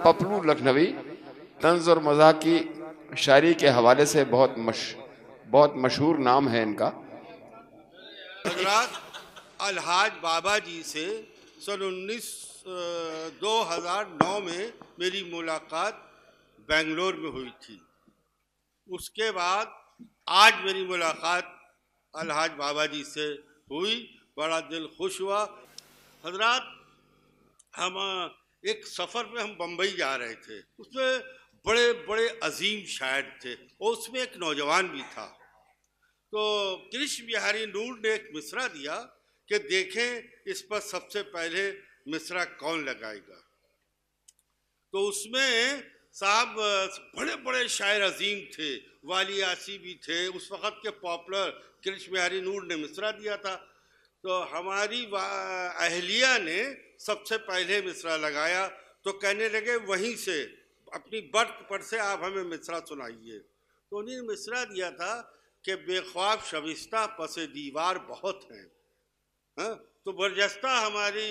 पपलू लखनवी तंज और मज़ाक की शायरी के हवाले से बहुत मशहूर नाम है इनका। हजरात अलहाज बाबा जी से सन 2009 में मेरी मुलाकात बेंगलोर में हुई थी। उसके बाद आज मेरी मुलाकात अलहाज बाबा जी से हुई, बड़ा दिल खुश हुआ। हजरात हम एक सफ़र में हम बम्बई जा रहे थे, उसमें बड़े बड़े अजीम शायर थे और उसमें एक नौजवान भी था। तो कृष्ण बिहारी नूर ने एक मिसरा दिया कि देखें इस पर सबसे पहले मिसरा कौन लगाएगा। तो उसमें साहब बड़े बड़े शायर अजीम थे, वाली आसी भी थे, उस वक़्त के पॉपुलर कृष्ण बिहारी नूर ने मिसरा दिया था। तो हमारी अहलिया ने सबसे पहले मिसरा लगाया, तो कहने लगे वहीं से अपनी बर्थ पर से आप हमें मिसरा सुनाइए। तो उन्हीं ने मिसरा दिया था कि बेख्वाब शबिस्ता पसे दीवार बहुत हैं। हाँ, तो बरजस्ता हमारी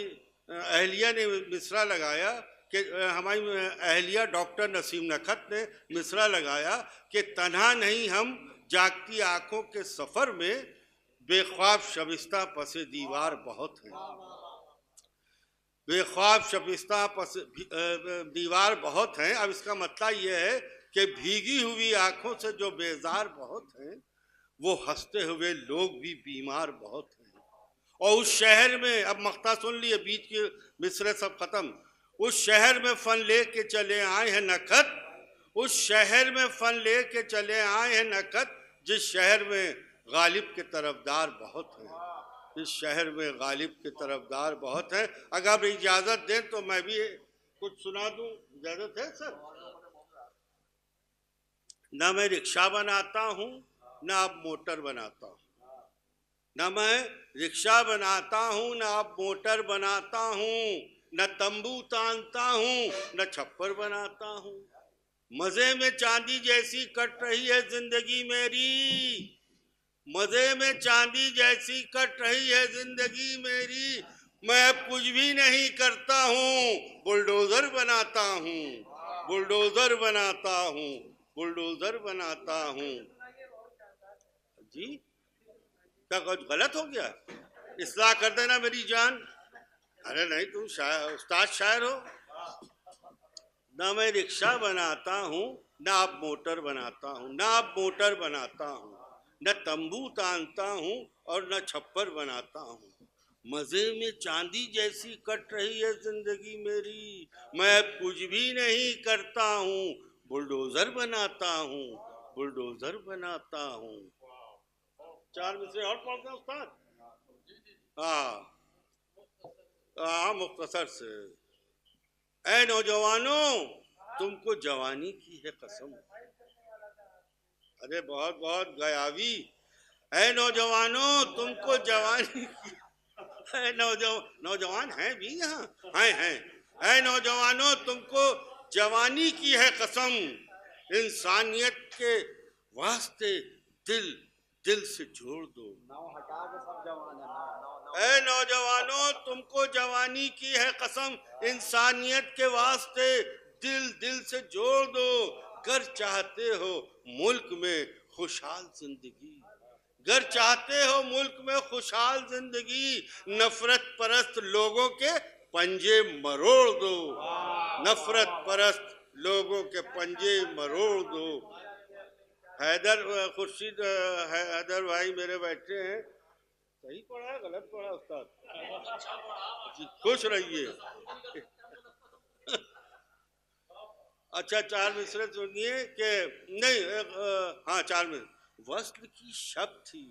अहलिया ने मिसरा लगाया कि हमारी अहलिया डॉक्टर नसीम नखत ने मिसरा लगाया कि तन्हा नहीं हम जागती आँखों के सफ़र में, बेख्वाब शबिस्ता पसे दीवार बहुत हैं। बेख्वाब शबिस्ता पसे दीवार बहुत हैं। अब इसका मतलब ये है कि भीगी हुई आँखों से जो बेजार बहुत हैं, वो हंसते हुए लोग भी बीमार बहुत हैं। और उस शहर में, अब मख्ता सुन लिए, बीच के मिसरे सब खत्म। उस शहर में फन ले के चले आए हैं नखत, उस शहर में फन ले के चले आए हैं नखत, जिस शहर में गालिब के तरफदार बहुत हैं। इस शहर में गालिब के तरफदार बहुत हैं। अगर इजाज़त दें तो मैं भी कुछ सुना दूं, इजाज़त है सर? ना मैं रिक्शा बनाता हूँ, ना अब मोटर बनाता हूँ। न मैं रिक्शा बनाता हूँ, न अब मोटर बनाता हूँ, न तंबू तानता हूँ, न छप्पर बनाता हूँ। मज़े में चांदी जैसी कट रही है जिंदगी मेरी, मज़े में चांदी जैसी कट रही है जिंदगी मेरी। मैं अब कुछ भी नहीं करता हूँ, बुलडोज़र बनाता हूँ, बुलडोज़र बनाता हूँ, बुलडोज़र बनाता हूँ। जी क्या कुछ गलत हो गया? इस्लाह कर देना मेरी जान। अरे नहीं, तुम उस्ताद शायर हो। ना मैं रिक्शा बनाता हूँ, ना अब मोटर बनाता हूँ, ना अब मोटर बनाता हूँ, न तंबू तानता हूँ और न छप्पर बनाता हूँ। मज़े में चांदी जैसी कट रही है जिंदगी मेरी, मैं अब कुछ भी नहीं करता हूँ, बुलडोज़र बनाता हूँ, बुलडोज़र बनाता हूँ। चार मिसरे और पढ़ते हैं उस्ताद? हाँ, मुख्तसर से। ऐ नौजवानों, तुमको जवानी की है कसम। अरे बहुत बहुत गयावी। ऐ नौजवानों, तुमको जवानी की, नौजवान हैं भी यहाँ, हैं। ऐ नौजवानों, तुमको जवानी की है कसम, इंसानियत के वास्ते दिल से जोड़ दो। ऐ नौजवानों, तुमको जवानी की है कसम, इंसानियत के वास्ते दिल से जोड़ दो। कर चाहते हो मुल्क में खुशहाल जिंदगी, गर चाहते हो मुल्क में खुशहाल जिंदगी, नफरत परस्त लोगों के पंजे मरोड़ दो, नफरत परस्त लोगों के पंजे मरोड़ दो। हैदर खुर्शीद हैदर भाई मेरे बैठे हैं। सही पढ़ा है गलत पढ़ा उस्ताद? खुश रहिए। अच्छा, चार मिसरे सुनिए कि नहीं, हाँ चार मिसरे। वस्ल की शब थी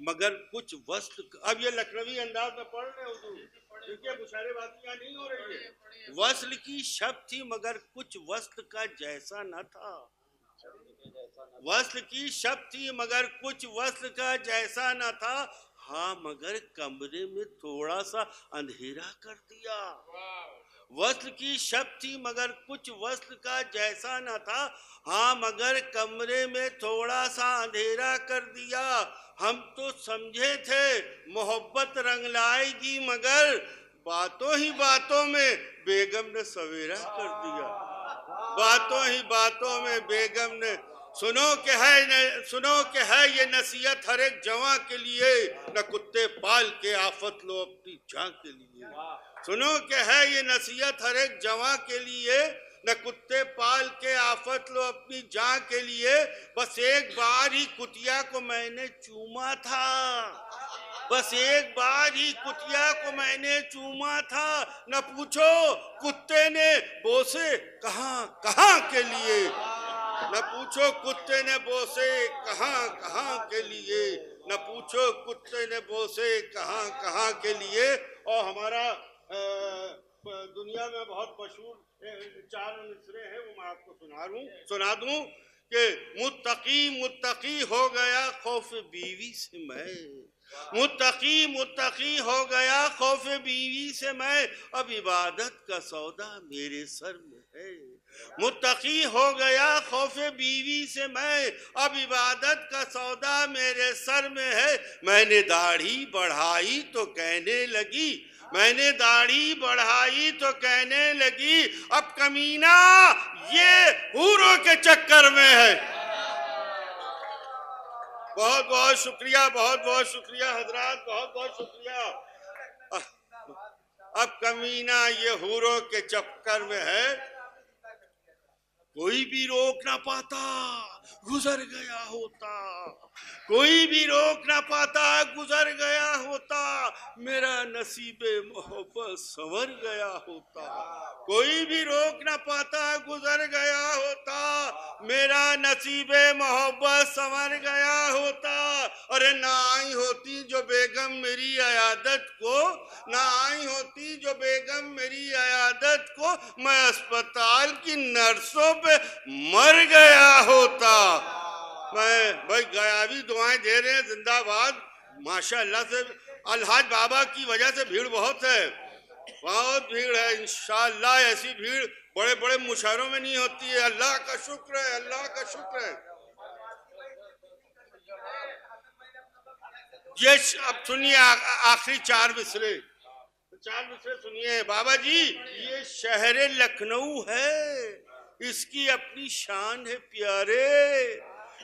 मगर कुछ वस्ल, अब ये लखनवी अंदाज में पढ़ रहे हो, देखिए मुशायरेबाजी यहाँ नहीं हो रही है। वस्ल की शब थी मगर कुछ वस्ल का जैसा न था, वस्ल की शब थी मगर कुछ वस्ल का जैसा न था। हाँ मगर कमरे में थोड़ा सा अंधेरा कर दिया। वस्ल की शब थी मगर कुछ वस्ल का जैसा न था, हाँ मगर कमरे में थोड़ा सा अंधेरा कर दिया। हम तो समझे थे मोहब्बत रंग लाएगी मगर बातों ही बातों में बेगम ने सवेरा कर दिया। बातों ही बातों में बेगम ने सुनो के है ये नसीहत हर एक जवां के लिए, न कुत्ते पाल के आफत लो अपनी जान के लिए। सुनो के है ये नसीहत हर एक जवां के लिए, न कुत्ते पाल के आफत लो अपनी जान के लिए। बस एक बार ही कुतिया को मैंने चूमा था, बस एक बार ही कुतिया को मैंने चूमा था। न पूछो कुत्ते ने बोसे कहां कहां के लिए, न पूछो कुत्ते ने बोसे कहां कहां के लिए, न पूछो कुत्ते ने बोसे कहां कहां के लिए। और हमारा दुनिया में बहुत मशहूर 4 मिसरे हैं, वो मैं आपको सुना दूं कि मुत्तकी हो गया खौफ बीवी से मैं, मुत्तकी हो गया खौफ बीवी से मैं, अब इबादत का सौदा मेरे सर में है। मुत्तकी हो गया खौफ बीवी से मैं, अब इबादत का सौदा मेरे सर में है। मैंने दाढ़ी बढ़ाई तो कहने लगी, मैंने दाढ़ी बढ़ाई तो कहने लगी, अब कमीना ये हूरों के चक्कर में है। बहुत बहुत शुक्रिया, बहुत बहुत शुक्रिया हजरात, बहुत बहुत शुक्रिया। अब कमीना ये हूरों के चक्कर में है, कोई भी रोक ना पाता गुजर गया होता, कोई भी रोक ना पाता गुजर गया होता, मेरा नसीबे मोहब्बत संवर गया होता। कोई भी रोक ना पाता गुजर गया होता, मेरा नसीबे मोहब्बत संवर गया होता। अरे ना आई होती जो बेगम मेरी अयादत को, ना आई होती जो बेगम मेरी अयादत को, मैं अस्पताल की नर्सों पे मर गया होता। मैं भाई गायबी दुआएं दे रहे हैं, जिंदाबाद। माशाअल्लाह से अलहाज बाबा की वजह से भीड़ बहुत है, बहुत भीड़ है। इंशाअल्लाह ऐसी भीड़ बड़े बड़े मुशायरों में नहीं होती है। अल्लाह का शुक्र है, अल्लाह का शुक्र है। ये अब सुनिए आखिरी 4 मिसरे सुनिए। बाबा जी ये शहर लखनऊ है, इसकी अपनी शान है प्यारे,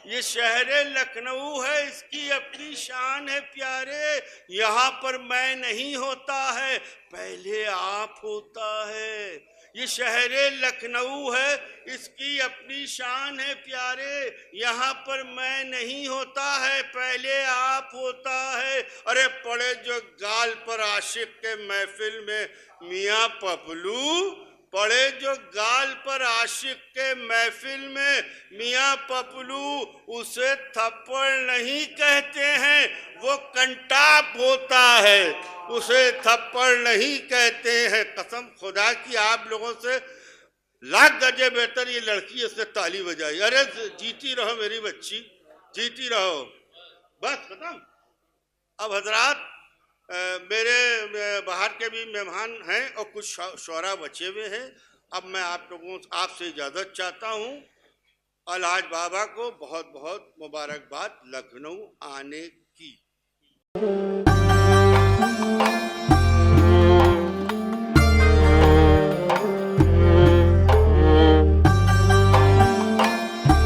ये शहर लखनऊ है, इसकी अपनी शान है प्यारे। यहाँ पर मैं नहीं होता है, पहले आप होता है। ये शहर लखनऊ है, इसकी अपनी शान है प्यारे, यहाँ पर मैं नहीं होता है, पहले आप होता है। अरे पड़े जो गाल पर आशिक के महफिल में मियाँ पपलू, पड़े जो गाल पर आशिक के महफिल में मियाँ पपलू, उसे थप्पड़ नहीं कहते हैं, वो कंटाप होता है, उसे थप्पड़ नहीं कहते हैं। कसम खुदा की आप लोगों से लाख दर्जे बेहतर ये लड़की, इसने ताली बजाई। अरे जीती रहो मेरी बच्ची, जीती रहो। बस खत्म। अब हजरात मेरे बाहर के भी मेहमान हैं और कुछ शौरा बचे हुए हैं। अब मैं आप लोगों आपसे इजाज़त चाहता हूँ। अलहाज बाबा को बहुत बहुत मुबारकबाद लखनऊ आने की।